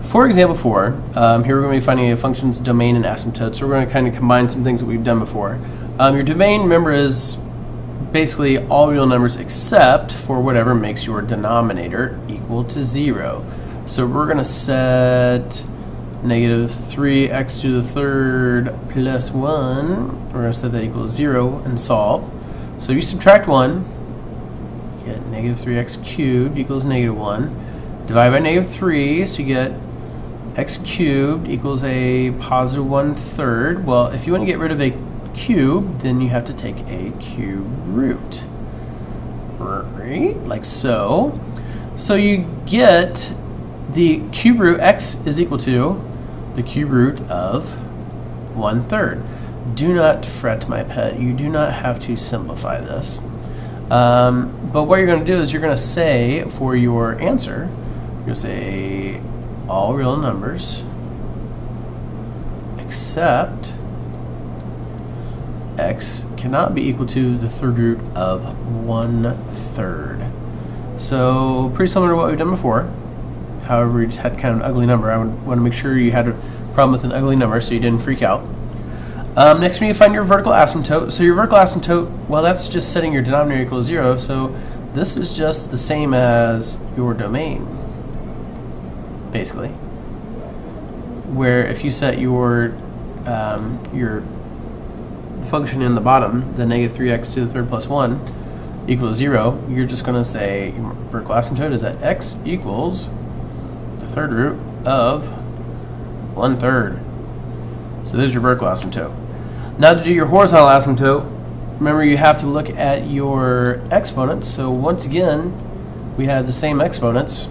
For example 4, here we're going to be finding a function's domain and asymptote. So we're going to kind of combine some things that we've done before. Your domain, remember, is basically all real numbers except for whatever makes your denominator equal to 0. So we're going to set negative 3x to the third plus 1. We're going to set that equals 0 and solve. So you subtract 1, you get negative 3x cubed equals negative 1. Divide by negative 3, so you get x cubed equals a positive 1/3. Well, if you want to get rid of a cube, then you have to take a cube root. Right? Like so. So you get the cube root, x is equal to the cube root of 1/3. Do not fret, my pet. You do not have to simplify this. But what you're going to do is you're going to say for your answer, you're going to say all real numbers except x cannot be equal to the third root of 1/3. So pretty similar to what we've done before. However, we just had kind of an ugly number. I would want to make sure you had a problem with an ugly number so you didn't freak out. Next we need to find your vertical asymptote. So your vertical asymptote, well, that's just setting your denominator equal to 0. So this is just the same as your domain, basically. Where if you set your function in the bottom, the negative 3x to the third plus 1 equals 0, you're just going to say your vertical asymptote is that x equals the third root of 1/3. So there's your vertical asymptote. Now to do your horizontal asymptote, remember you have to look at your exponents. So once again, we have the same exponents.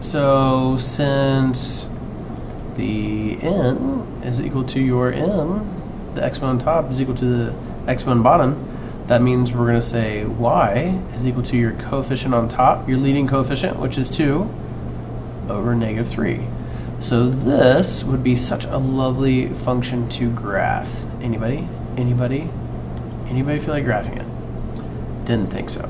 So since the n is equal to your m, the exponent on top is equal to the exponent bottom, that means we're going to say y is equal to your coefficient on top, your leading coefficient, which is 2, over negative 3. So this would be such a lovely function to graph. Anybody? Anybody? Anybody feel like graphing it? Didn't think so.